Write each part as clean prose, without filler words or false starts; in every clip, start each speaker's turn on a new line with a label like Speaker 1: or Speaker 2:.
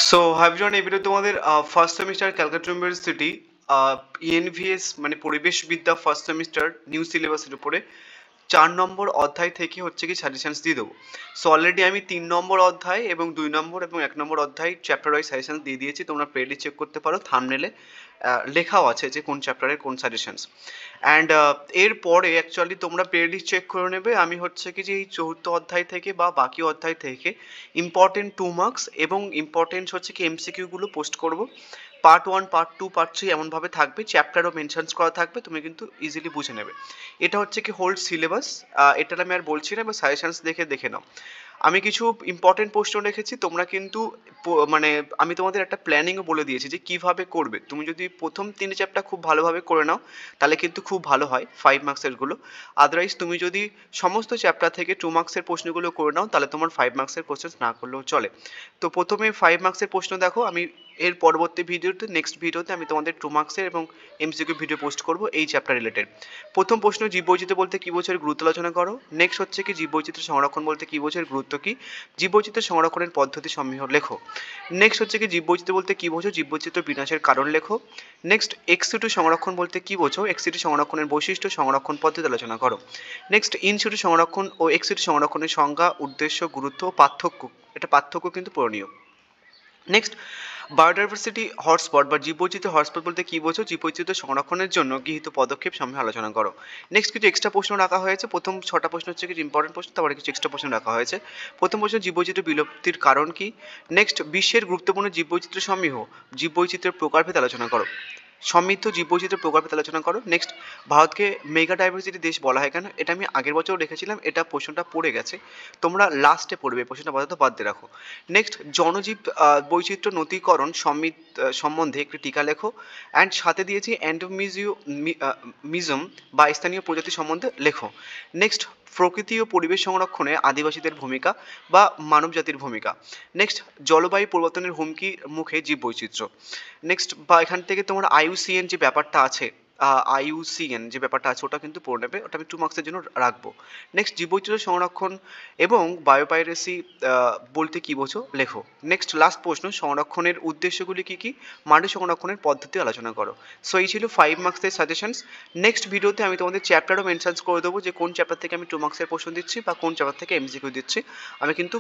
Speaker 1: So হাইভিজন এই video তোমাদের first semester Calcutta university ENVS মানে পরিবেশবিদ্যা ফার্স্ট সেমিস্টার নিউ সিলেবাসের উপরে 4 নম্বর অধ্যায় থেকে হচ্ছে কি সাজেশনস দিয়ে দেবো। সো অলরেডি আমি 3 নম্বর অধ্যায় এবং 2 নম্বর এবং 1 নম্বর অধ্যায় চ্যাপ্টার ওয়াইজ সাজেশনস দিয়ে দিয়েছি, তোমরা পেডে চেক করতে পারো, থাম্বনেলে লেখাও আছে যে কোন চ্যাপ্টারের কোন সাজেশনস। অ্যান্ড এরপরে অ্যাকচুয়ালি তোমরা পেডি চেক করে নেবে। আমি হচ্ছে কি যে এই 4th অধ্যায় থেকে বা বাকি অধ্যায় থেকে ইম্পর্টেন্ট 2 মার্কস এবং ইম্পর্টেন্ট হচ্ছে কি এমসিকিউগুলো পোস্ট করব। পার্ট 1, পার্ট 2, পার্ট 3 এমনভাবে থাকবে, চ্যাপ্টারও মেনশনস করা থাকবে, তুমি কিন্তু ইজিলি বুঝে নেবে। এটা হচ্ছে কি হোল্ড সিলেবাস, এটা আমি আর বলছি না, এবার সাজেশনস দেখে নাও। আমি কিছু ইম্পর্টেন্ট প্রশ্ন রেখেছি, তোমরা কিন্তু মানে আমি তোমাদের একটা প্ল্যানিংও বলে দিয়েছি যে কিভাবে করবে। তুমি যদি প্রথম 3 চ্যাপ্টার খুব ভালোভাবে করে নাও তাহলে কিন্তু খুব ভালো হয় 5 মার্কসেরগুলো। আদারওয়াইজ তুমি যদি সমস্ত চ্যাপ্টার থেকে 2 মার্কসের প্রশ্নগুলো করে নাও তাহলে তোমার 5 মার্কসের কোশ্চেন না করলেও চলে। তো প্রথমে 5 মার্কসের প্রশ্ন দেখো, আমি এর পরবর্তী ভিডিওতে নেক্সট ভিডিওতে আমি তোমাদের 2 মার্কসের এবং এমসিকিউ ভিডিও পোস্ট করব এই চ্যাপ্টার রিলেটেড। প্রথম প্রশ্ন, জীববৈচিত্র্য বলতে কী বোঝো এর গুরুত্ব আলোচনা করো। নেক্সট হচ্ছে কি জীববৈচিত্র্য সংরক্ষণ বলতে কী বোঝো এর গুরুত্ব কী, জীববৈচিত্র্য সংরক্ষণের পদ্ধতি সমূহ লেখো। নেক্সট হচ্ছে কি জীববৈচিত্র্য বলতে কী বোঝো, জীববৈচিত্র্য বিনাশের কারণ লেখো। নেক্সট এক্স-সিটু সংরক্ষণ বলতে কী বোঝো, এক্স-সিটু সংরক্ষণের বৈশিষ্ট্য সংরক্ষণ পদ্ধতি আলোচনা করো। নেক্সট ইন-সিটু সংরক্ষণ ও এক্স-সিটু সংরক্ষণের সংজ্ঞা, উদ্দেশ্য, গুরুত্ব ও পার্থক্য, এটা পার্থক্য কিন্তু পড়নীয়। নেক্সট বায়োডাইভার্সিটি হটস্পট বা জীববৈচিত্র্য হটস্পট বলতে কী বোঝো, জীববৈচিত্র্য সংরক্ষণের জন্য গৃহীত পদক্ষেপ সম্বন্ধে আলোচনা করো। নেক্সট কিছু এক্সট্রা প্রশ্ন রাখা হয়েছে, প্রথম 6টা প্রশ্ন হচ্ছে কিছু ইম্পর্টেন্ট প্রশ্ন, তারপরে কিছু এক্সট্রা প্রশ্ন রাখা হয়েছে। প্রথম প্রশ্ন, জীববৈচিত্র্য বিলুপ্তির কারণ কি। নেক্সট বিশ্বের গুরুত্বপূর্ণ জীববৈচিত্র্য সমূহ, জীববৈচিত্র্যের প্রকারভেদ আলোচনা করো। সমৃদ্ধ জীববৈচিত্র্য প্রকারভেদ আলোচনা করো। নেক্সট ভারতকে মেগা ডাইভার্সিটি দেশ বলা হয় কেন, এটা আমি আগের বছর রেখেছিলাম, এটা প্রশ্নটা পড়ে গেছে, তোমরা লাস্টে পড়বে, প্রশ্নটা আপাতত বাদ দিয়ে রাখো। নেক্সট জনজীব বৈচিত্র্য নথিকরণ সম্বন্ধে একটি টিকা লেখো। অ্যান্ড সাথে দিয়েছি মিজম বা স্থানীয় প্রজাতি সম্বন্ধে লেখো। নেক্সট প্রকৃতি ও পরিবেশ সংরক্ষণে আদিবাসীদের ভূমিকা বা মানবজাতির ভূমিকা। নেক্সট জলবায়ু পরিবর্তনের হুমকির মুখে জীববৈচিত্র্য। নেক্সট বা এখান থেকে তোমার আইইউসিএন যে ব্যাপারটা আছে, আইইউসিএন যে ব্যাপারটা আছে ওটা কিন্তু পড়ে নেবে, ওটা আমি 2 মার্কসের জন্য রাখবো। নেক্সট জীববৈচিত্র্য সংরক্ষণ এবং বায়োপাইরেসি বলতে কী বোঝো লেখো। নেক্সট লাস্ট প্রশ্ন, সংরক্ষণের উদ্দেশ্যগুলি কী কী, মাটি সংরক্ষণের পদ্ধতি আলোচনা করো। সো এই ছিল 5 মার্কসের সাজেশনস। নেক্সট ভিডিওতে আমি তোমাদের চ্যাপ্টারও মেনশনস করে দেবো যে কোন চ্যাপ্টার থেকে আমি 2 মার্কসের প্রশ্ন দিচ্ছি বা কোন চ্যাপ্টার থেকে এমসিকিউ দিচ্ছি। আমি কিন্তু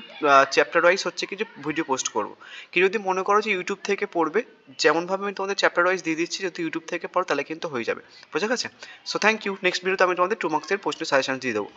Speaker 1: চ্যাপ্টার ওয়াইজ হচ্ছে কি যে ভিডিও পোস্ট করবো। কি যদি মনে করো যে ইউটিউব থেকে পড়বে, যেমনভাবে আমি তোমাদের চ্যাপ্টার ওয়াইজ দিয়ে দিচ্ছি, যদি ইউটিউব থেকে পড়ো তাহলে কিন্তু হয়ে যাবে, বোঝা গেছে। So thank you. নেক্সট ভিডিওতে আমি তোমাদের 2 মার্কসের প্রশ্নের সাজেশন দিয়ে দেবো।